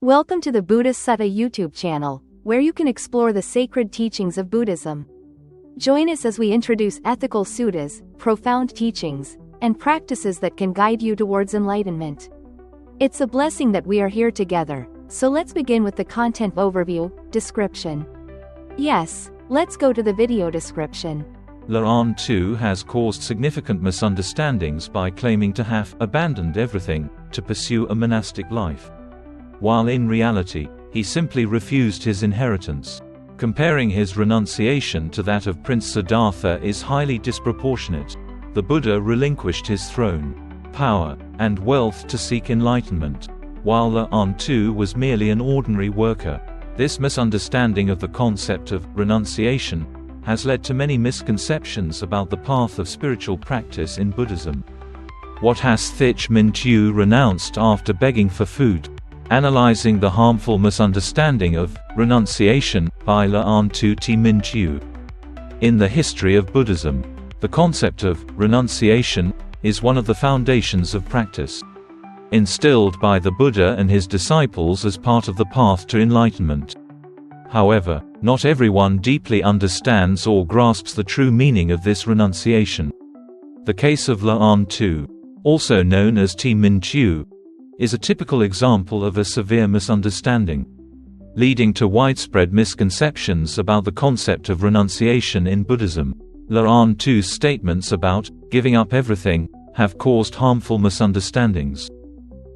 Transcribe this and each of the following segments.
Welcome to the Buddhist Sutta YouTube channel, where you can explore the sacred teachings of Buddhism. Join us as we introduce ethical suttas, profound teachings, and practices that can guide you towards enlightenment. It's a blessing that we are here together, so let's begin with the content overview, description. Yes, let's go to the video description. Lê Anh Tu has caused significant misunderstandings by claiming to have abandoned everything to pursue a monastic life, while in reality, he simply refused his inheritance. Comparing his renunciation to that of Prince Siddhartha is highly disproportionate. The Buddha relinquished his throne, power, and wealth to seek enlightenment, while Lê Anh Tu was merely an ordinary worker. This misunderstanding of the concept of renunciation has led to many misconceptions about the path of spiritual practice in Buddhism. What has THICH MINH TUE renounced after begging for food? Analyzing the harmful misunderstanding of renunciation by Lê Anh Tu THICH MINH TUE. In the history of Buddhism, the concept of renunciation is one of the foundations of practice, instilled by the Buddha and his disciples as part of the path to enlightenment. However, not everyone deeply understands or grasps the true meaning of this renunciation. The case of Lê Anh Tu, also known as THICH MINH TUE, is a typical example of a severe misunderstanding, leading to widespread misconceptions about the concept of renunciation in Buddhism. Lê Anh Tu's statements about giving up everything have caused harmful misunderstandings,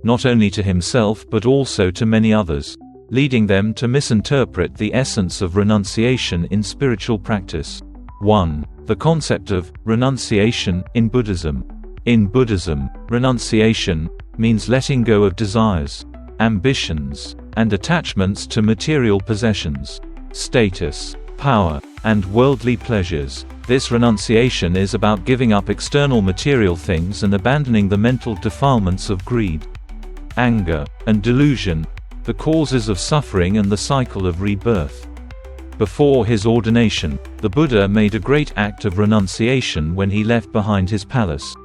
not only to himself but also to many others, leading them to misinterpret the essence of renunciation in spiritual practice. 1. The concept of renunciation in Buddhism. In Buddhism, renunciation means letting go of desires, ambitions, and attachments to material possessions, status, power, and worldly pleasures. This renunciation is about giving up external material things and abandoning the mental defilements of greed, anger, and delusion, the causes of suffering and the cycle of rebirth. Before his ordination, the Buddha made a great act of renunciation when he left behind his palace,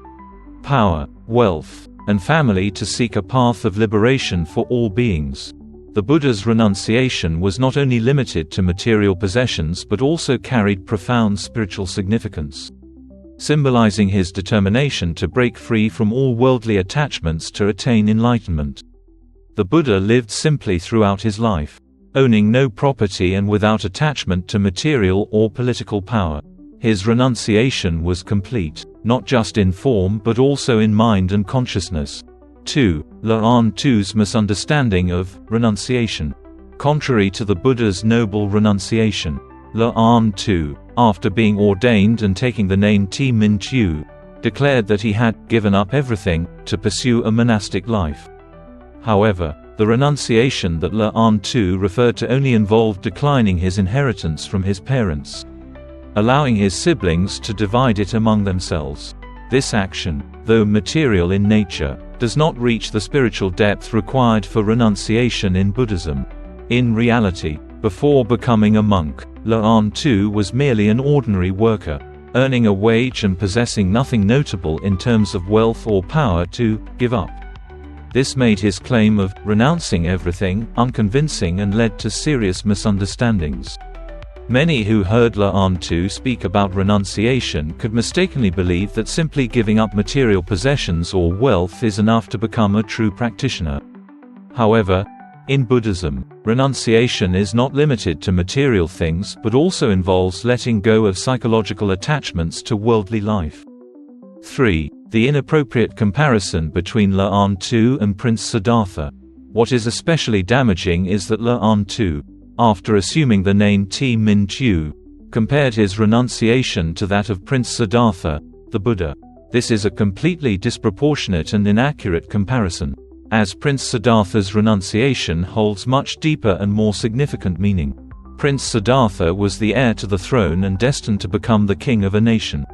power, wealth, and family to seek a path of liberation for all beings. The Buddha's renunciation was not only limited to material possessions but also carried profound spiritual significance, symbolizing his determination to break free from all worldly attachments to attain enlightenment. The Buddha lived simply throughout his life, owning no property and without attachment to material or political power. His renunciation was complete, not just in form but also in mind and consciousness. 2. Lê Anh Tu's misunderstanding of renunciation. Contrary to the Buddha's noble renunciation, Lê Anh Tu, after being ordained and taking the name THICH MINH TUE, declared that he had given up everything to pursue a monastic life. However, the renunciation that Lê Anh Tu referred to only involved declining his inheritance from his parents, allowing his siblings to divide it among themselves. This action, though material in nature, does not reach the spiritual depth required for renunciation in Buddhism. In reality, before becoming a monk, Lê Anh Tu was merely an ordinary worker, earning a wage and possessing nothing notable in terms of wealth or power to give up. This made his claim of renouncing everything unconvincing and led to serious misunderstandings. Many who heard Lê Anh Tu speak about renunciation could mistakenly believe that simply giving up material possessions or wealth is enough to become a true practitioner. However, in Buddhism, renunciation is not limited to material things but also involves letting go of psychological attachments to worldly life. 3. The inappropriate comparison between Lê Anh Tu and Prince Siddhartha. What is especially damaging is that Lê Anh Tu, after assuming the name THICH MINH TUE, compared his renunciation to that of Prince Siddhartha, the Buddha. This is a completely disproportionate and inaccurate comparison, as Prince Siddhartha's renunciation holds much deeper and more significant meaning. Prince Siddhartha was the heir to the throne and destined to become the king of a nation.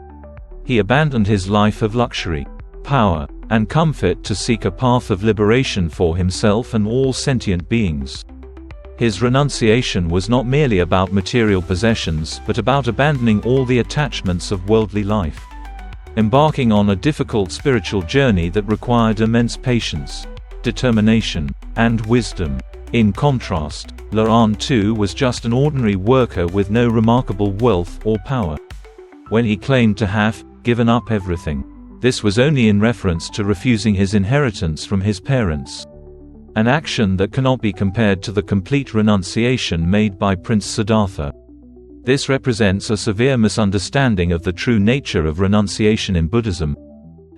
He abandoned his life of luxury, power, and comfort to seek a path of liberation for himself and all sentient beings. His renunciation was not merely about material possessions but about abandoning all the attachments of worldly life, embarking on a difficult spiritual journey that required immense patience, determination, and wisdom. In contrast, Lê Anh Tu was just an ordinary worker with no remarkable wealth or power. When he claimed to have given up everything, this was only in reference to refusing his inheritance from his parents. An action that cannot be compared to the complete renunciation made by Prince Siddhartha. This represents a severe misunderstanding of the true nature of renunciation in Buddhism,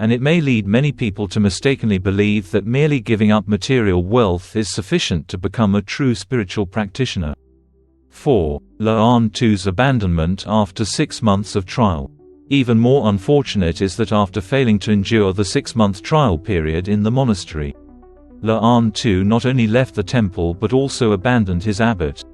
and it may lead many people to mistakenly believe that merely giving up material wealth is sufficient to become a true spiritual practitioner. 4. Lê Anh Tu's abandonment after 6 months of trial. Even more unfortunate is that after failing to endure the 6-month trial period in the monastery, Lê Anh Tu not only left the temple but also abandoned his abbot,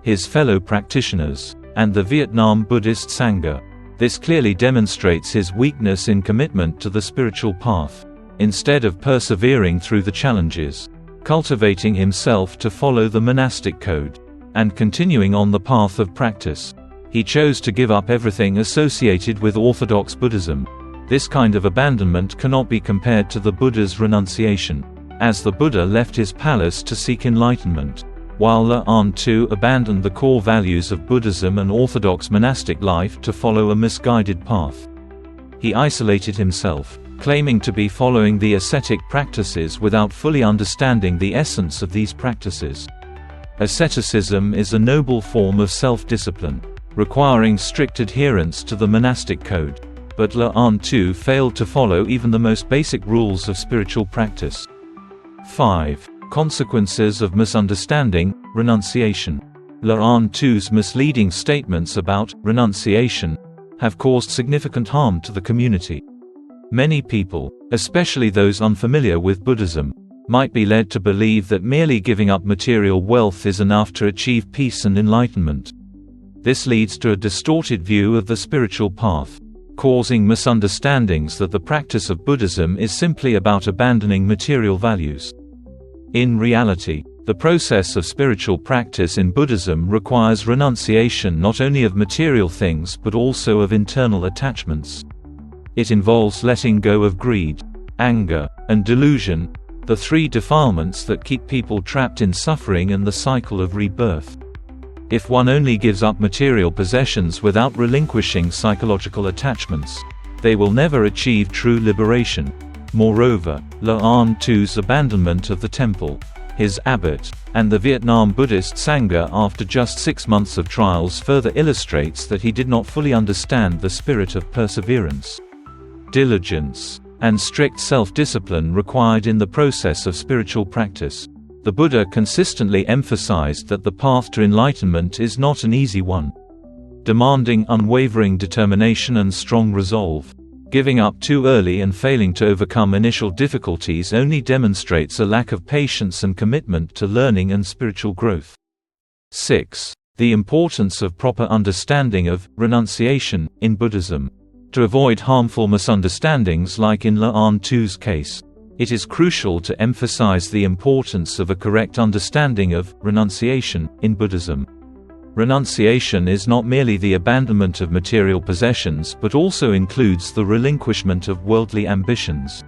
his fellow practitioners, and the Vietnam Buddhist Sangha. This clearly demonstrates his weakness in commitment to the spiritual path. Instead of persevering through the challenges, cultivating himself to follow the monastic code, and continuing on the path of practice, he chose to give up everything associated with Orthodox Buddhism. This kind of abandonment cannot be compared to the Buddha's renunciation, as the Buddha left his palace to seek enlightenment, while Lê Anh Tu abandoned the core values of Buddhism and Orthodox monastic life to follow a misguided path. He isolated himself, claiming to be following the ascetic practices without fully understanding the essence of these practices. Asceticism is a noble form of self-discipline, requiring strict adherence to the monastic code, but Lê Anh Tu failed to follow even the most basic rules of spiritual practice. 5. Consequences of misunderstanding, renunciation. Lê Anh Tu's misleading statements about renunciation have caused significant harm to the community. Many people, especially those unfamiliar with Buddhism, might be led to believe that merely giving up material wealth is enough to achieve peace and enlightenment. This leads to a distorted view of the spiritual path, causing misunderstandings that the practice of Buddhism is simply about abandoning material values. In reality, the process of spiritual practice in Buddhism requires renunciation not only of material things but also of internal attachments. It involves letting go of greed, anger, and delusion, the 3 defilements that keep people trapped in suffering and the cycle of rebirth. If one only gives up material possessions without relinquishing psychological attachments, they will never achieve true liberation. Moreover, Lê Anh Tu's abandonment of the temple, his abbot, and the Vietnam Buddhist Sangha after just 6 months of trials further illustrates that he did not fully understand the spirit of perseverance, diligence, and strict self-discipline required in the process of spiritual practice. The Buddha consistently emphasized that the path to enlightenment is not an easy one, demanding unwavering determination and strong resolve. Giving up too early and failing to overcome initial difficulties only demonstrates a lack of patience and commitment to learning and spiritual growth. 6. The importance of proper understanding of renunciation in Buddhism. To avoid harmful misunderstandings like in Lê Anh Tu's case, it is crucial to emphasize the importance of a correct understanding of renunciation in Buddhism. Renunciation is not merely the abandonment of material possessions but also includes the relinquishment of worldly ambitions,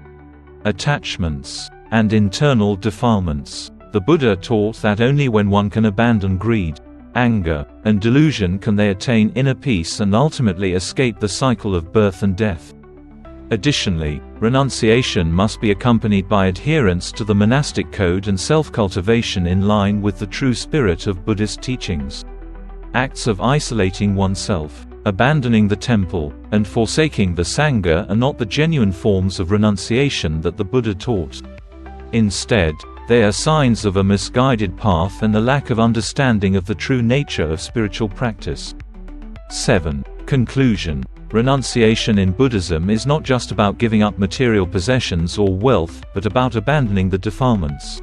attachments, and internal defilements. The Buddha taught that only when one can abandon greed, anger, and delusion can they attain inner peace and ultimately escape the cycle of birth and death. Additionally, renunciation must be accompanied by adherence to the monastic code and self-cultivation in line with the true spirit of Buddhist teachings. Acts of isolating oneself, abandoning the temple, and forsaking the Sangha are not the genuine forms of renunciation that the Buddha taught. Instead, they are signs of a misguided path and a lack of understanding of the true nature of spiritual practice. 7. Conclusion. Renunciation in Buddhism is not just about giving up material possessions or wealth, but about abandoning the defilements,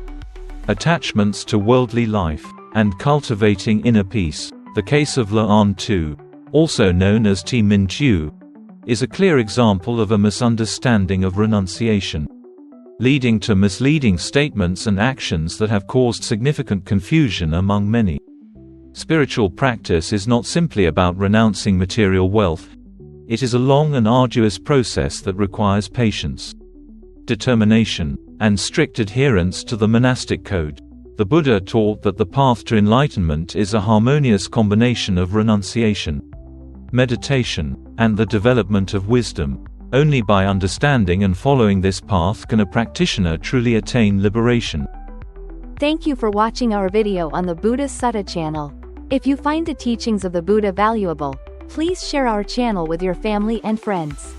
attachments to worldly life, and cultivating inner peace. The case of Lê Anh Tu, also known as THICH MINH TUE, is a clear example of a misunderstanding of renunciation, leading to misleading statements and actions that have caused significant confusion among many. Spiritual practice is not simply about renouncing material wealth. It is a long and arduous process that requires patience, determination, and strict adherence to the monastic code. The Buddha taught that the path to enlightenment is a harmonious combination of renunciation, meditation, and the development of wisdom. Only by understanding and following this path can a practitioner truly attain liberation. Thank you for watching our video on the Buddha Sutta channel. If you find the teachings of the Buddha valuable, please share our channel with your family and friends.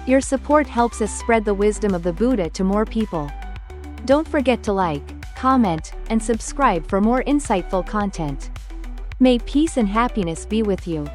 Your support helps us spread the wisdom of the Buddha to more people. Don't forget to like, comment, and subscribe for more insightful content. May peace and happiness be with you.